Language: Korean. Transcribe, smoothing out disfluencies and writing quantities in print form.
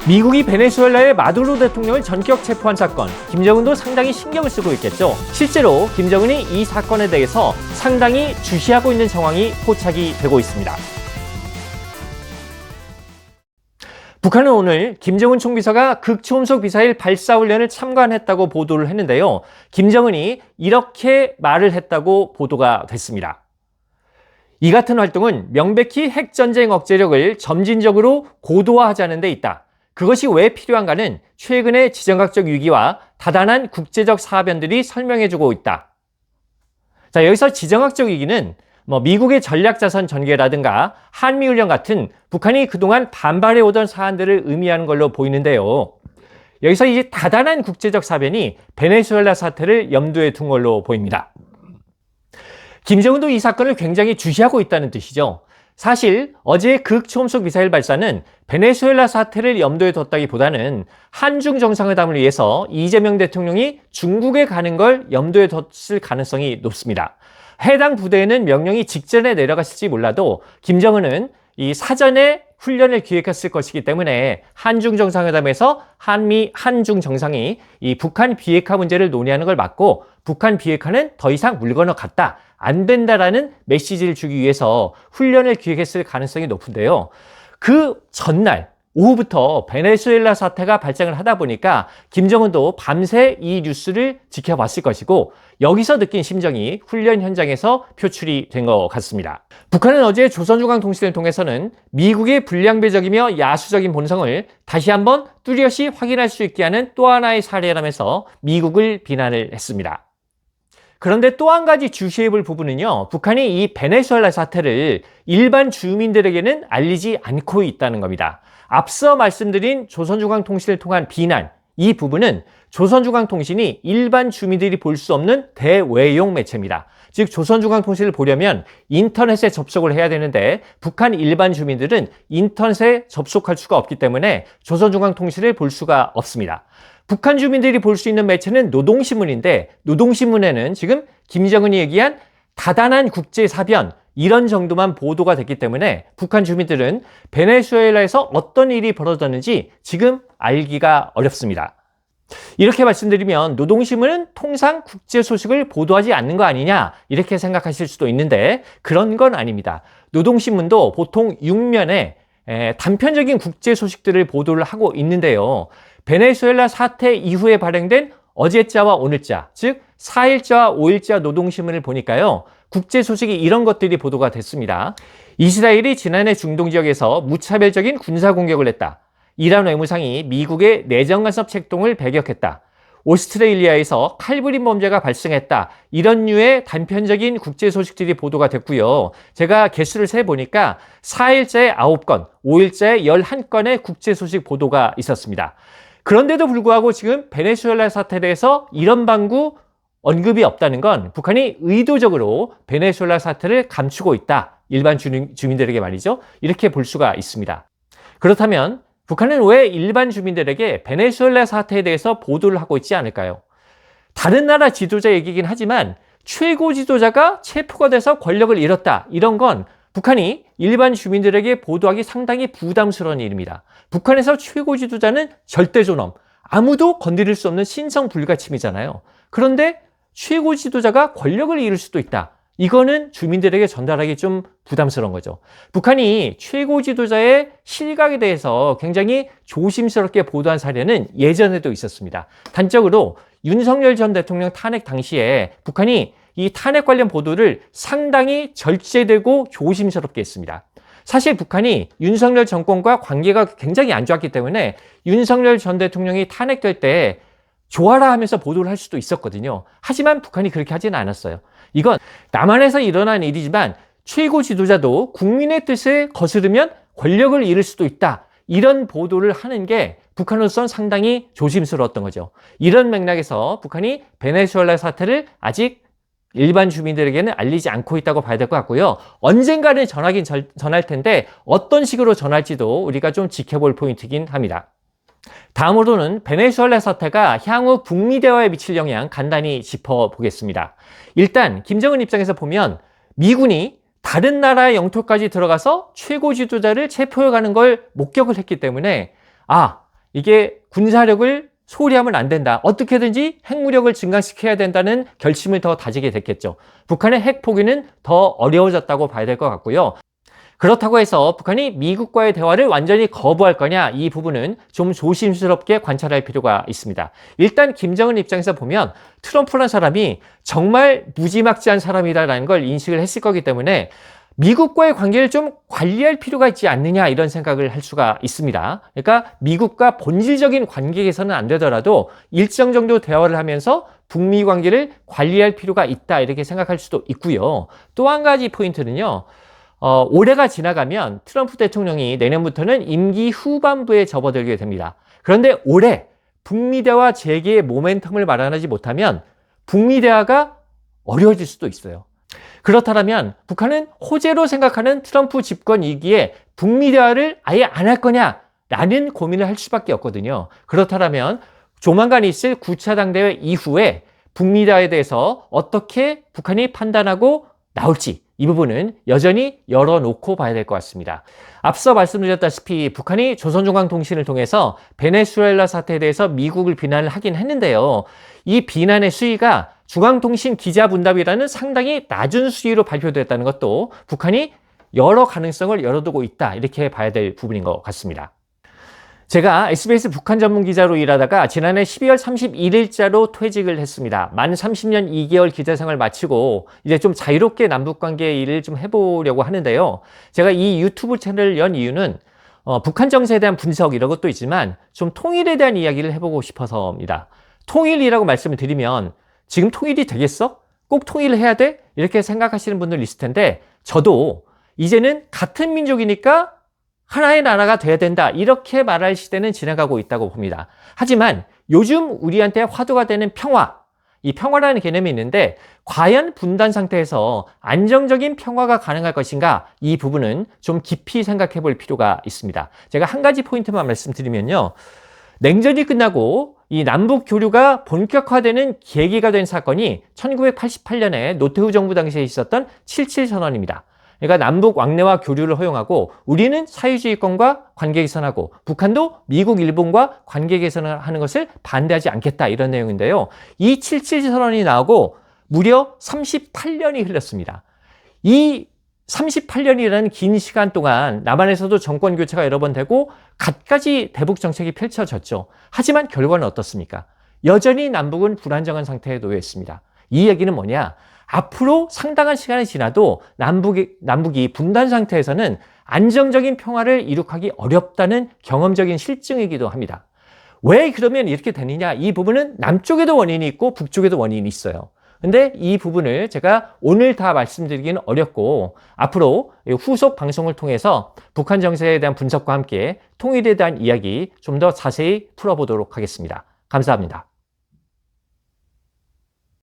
미국이 베네수엘라의 마두로 대통령을 전격 체포한 사건, 김정은도 상당히 신경을 쓰고 있겠죠. 실제로 김정은이 이 사건에 대해서 상당히 주시하고 있는 상황이 포착이 되고 있습니다. 북한은 오늘 김정은 총비서가 극초음속 미사일 발사 훈련을 참관했다고 보도를 했는데요. 김정은이 이렇게 말을 했다고 보도가 됐습니다. 이 같은 활동은 명백히 핵전쟁 억제력을 점진적으로 고도화하자는 데 있다. 그것이 왜 필요한가는 최근의 지정학적 위기와 다단한 국제적 사변들이 설명해주고 있다. 자, 여기서 지정학적 위기는 미국의 전략자산 전개라든가 한미훈련 같은 북한이 그동안 반발해오던 사안들을 의미하는 걸로 보이는데요. 여기서 이제 다단한 국제적 사변이 베네수엘라 사태를 염두에 둔 걸로 보입니다. 김정은도 이 사건을 굉장히 주시하고 있다는 뜻이죠. 사실 어제 극초음속 미사일 발사는 베네수엘라 사태를 염두에 뒀다기보다는 한중 정상회담을 위해서 이재명 대통령이 중국에 가는 걸 염두에 뒀을 가능성이 높습니다. 해당 부대에는 명령이 직전에 내려갔을지 몰라도 김정은은 이 사전에 훈련을 기획했을 것이기 때문에 한중 정상회담에서 한중 정상이 이 북한 비핵화 문제를 논의하는 걸 막고 북한 비핵화는 더 이상 물 건너갔다, 안 된다라는 메시지를 주기 위해서 훈련을 기획했을 가능성이 높은데요. 그 전날 오후부터 베네수엘라 사태가 발생을 하다 보니까 김정은도 밤새 이 뉴스를 지켜봤을 것이고 여기서 느낀 심정이 훈련 현장에서 표출이 된 것 같습니다. 북한은 어제 조선중앙통신을 통해서는 미국의 불량배적이며 야수적인 본성을 다시 한번 뚜렷이 확인할 수 있게 하는 또 하나의 사례라면서 미국을 비난을 했습니다. 그런데 또 한 가지 주시해 볼 부분은요, 북한이 이 베네수엘라 사태를 일반 주민들에게는 알리지 않고 있다는 겁니다. 앞서 말씀드린 조선중앙통신을 통한 비난, 이 부분은 조선중앙통신이 일반 주민들이 볼 수 없는 대외용 매체입니다. 즉 조선중앙통신을 보려면 인터넷에 접속을 해야 되는데 북한 일반 주민들은 인터넷에 접속할 수가 없기 때문에 조선중앙통신을 볼 수가 없습니다. 북한 주민들이 볼 수 있는 매체는 노동신문인데 노동신문에는 지금 김정은이 얘기한 다단한 국제사변 이런 정도만 보도가 됐기 때문에 북한 주민들은 베네수엘라에서 어떤 일이 벌어졌는지 지금 알기가 어렵습니다. 이렇게 말씀드리면 노동신문은 통상 국제 소식을 보도하지 않는 거 아니냐 이렇게 생각하실 수도 있는데 그런 건 아닙니다. 노동신문도 보통 6면에 단편적인 국제 소식들을 보도를 하고 있는데요. 베네수엘라 사태 이후에 발행된 어제자와 오늘자, 즉 4일자와 5일자 노동신문을 보니까요. 국제 소식이 이런 것들이 보도가 됐습니다. 이스라엘이 지난해 중동 지역에서 무차별적인 군사 공격을 했다. 이란 외무상이 미국의 내정간섭 책동을 배격했다. 오스트레일리아에서 칼부림 범죄가 발생했다. 이런 류의 단편적인 국제 소식들이 보도가 됐고요. 제가 개수를 세보니까 4일자에 9건, 5일자에 11건의 국제 소식 보도가 있었습니다. 그런데도 불구하고 지금 베네수엘라 사태에 대해서 이런 방구 언급이 없다는 건 북한이 의도적으로 베네수엘라 사태를 감추고 있다. 일반 주민들에게 말이죠. 이렇게 볼 수가 있습니다. 그렇다면 북한은 왜 일반 주민들에게 베네수엘라 사태에 대해서 보도를 하고 있지 않을까요? 다른 나라 지도자 얘기긴 하지만 최고 지도자가 체포가 돼서 권력을 잃었다. 이런 건 북한이 일반 주민들에게 보도하기 상당히 부담스러운 일입니다. 북한에서 최고 지도자는 절대 존엄, 아무도 건드릴 수 없는 신성 불가침이잖아요. 그런데 최고 지도자가 권력을 잃을 수도 있다. 이거는 주민들에게 전달하기 좀 부담스러운 거죠. 북한이 최고 지도자의 실각에 대해서 굉장히 조심스럽게 보도한 사례는 예전에도 있었습니다. 단적으로 윤석열 전 대통령 탄핵 당시에 북한이 이 탄핵 관련 보도를 상당히 절제되고 조심스럽게 했습니다. 사실 북한이 윤석열 정권과 관계가 굉장히 안 좋았기 때문에 윤석열 전 대통령이 탄핵될 때 좋아라 하면서 보도를 할 수도 있었거든요. 하지만 북한이 그렇게 하지는 않았어요. 이건 남한에서 일어난 일이지만 최고 지도자도 국민의 뜻을 거스르면 권력을 잃을 수도 있다. 이런 보도를 하는 게 북한으로서는 상당히 조심스러웠던 거죠. 이런 맥락에서 북한이 베네수엘라 사태를 아직 일반 주민들에게는 알리지 않고 있다고 봐야 될 것 같고요. 언젠가는 전하긴 전할 텐데 어떤 식으로 전할지도 우리가 좀 지켜볼 포인트이긴 합니다. 다음으로는 베네수엘라 사태가 향후 북미 대화에 미칠 영향 간단히 짚어보겠습니다. 일단 김정은 입장에서 보면 미군이 다른 나라의 영토까지 들어가서 최고 지도자를 체포해가는 걸 목격을 했기 때문에 이게 군사력을 소홀히 하면 안 된다. 어떻게든지 핵무력을 증강시켜야 된다는 결심을 더 다지게 됐겠죠. 북한의 핵 포기는 더 어려워졌다고 봐야 될 것 같고요. 그렇다고 해서 북한이 미국과의 대화를 완전히 거부할 거냐, 이 부분은 좀 조심스럽게 관찰할 필요가 있습니다. 일단 김정은 입장에서 보면 트럼프라는 사람이 정말 무지막지한 사람이다라는 걸 인식을 했을 거기 때문에 미국과의 관계를 좀 관리할 필요가 있지 않느냐, 이런 생각을 할 수가 있습니다. 그러니까 미국과 본질적인 관계에서는 안 되더라도 일정 정도 대화를 하면서 북미 관계를 관리할 필요가 있다, 이렇게 생각할 수도 있고요. 또 한 가지 포인트는요. 올해가 지나가면 트럼프 대통령이 내년부터는 임기 후반부에 접어들게 됩니다. 그런데 올해 북미 대화 재개의 모멘텀을 마련하지 못하면 북미 대화가 어려워질 수도 있어요. 그렇다면 북한은 호재로 생각하는 트럼프 집권 2기에 북미 대화를 아예 안 할 거냐라는 고민을 할 수밖에 없거든요. 그렇다면 조만간 있을 9차 당대회 이후에 북미 대화에 대해서 어떻게 북한이 판단하고 나올지, 이 부분은 여전히 열어놓고 봐야 될 것 같습니다. 앞서 말씀드렸다시피 북한이 조선중앙통신을 통해서 베네수엘라 사태에 대해서 미국을 비난을 하긴 했는데요. 이 비난의 수위가 중앙통신 기자분담이라는 상당히 낮은 수위로 발표됐다는 것도 북한이 여러 가능성을 열어두고 있다, 이렇게 봐야 될 부분인 것 같습니다. 제가 SBS 북한 전문 기자로 일하다가 지난해 12월 31일자로 퇴직을 했습니다. 만 30년 2개월 기자 생활 마치고 이제 좀 자유롭게 남북관계 일을 좀 해보려고 하는데요. 제가 이 유튜브 채널을 연 이유는 북한 정세에 대한 분석 이런 것도 있지만 좀 통일에 대한 이야기를 해보고 싶어서입니다. 통일이라고 말씀을 드리면 지금 통일이 되겠어? 꼭 통일을 해야 돼? 이렇게 생각하시는 분들 있을 텐데, 저도 이제는 같은 민족이니까 하나의 나라가 돼야 된다, 이렇게 말할 시대는 지나가고 있다고 봅니다. 하지만 요즘 우리한테 화두가 되는 평화, 이 평화라는 개념이 있는데 과연 분단 상태에서 안정적인 평화가 가능할 것인가, 이 부분은 좀 깊이 생각해 볼 필요가 있습니다. 제가 한 가지 포인트만 말씀드리면요. 냉전이 끝나고 이 남북 교류가 본격화되는 계기가 된 사건이 1988년에 노태우 정부 당시에 있었던 77선언입니다. 그러니까 남북 왕래와 교류를 허용하고 우리는 사회주의권과 관계 개선하고 북한도 미국, 일본과 관계 개선을 하는 것을 반대하지 않겠다, 이런 내용인데요. 이 77선언이 나오고 무려 38년이 흘렀습니다. 이 38년이라는 긴 시간 동안 남한에서도 정권 교체가 여러 번 되고 갖가지 대북 정책이 펼쳐졌죠. 하지만 결과는 어떻습니까? 여전히 남북은 불안정한 상태에 놓여 있습니다. 이 얘기는 뭐냐? 앞으로 상당한 시간이 지나도 남북이 분단 상태에서는 안정적인 평화를 이룩하기 어렵다는 경험적인 실증이기도 합니다. 왜 그러면 이렇게 되느냐? 이 부분은 남쪽에도 원인이 있고 북쪽에도 원인이 있어요. 근데 이 부분을 제가 오늘 다 말씀드리기는 어렵고, 앞으로 후속 방송을 통해서 북한 정세에 대한 분석과 함께 통일에 대한 이야기 좀 더 자세히 풀어보도록 하겠습니다. 감사합니다.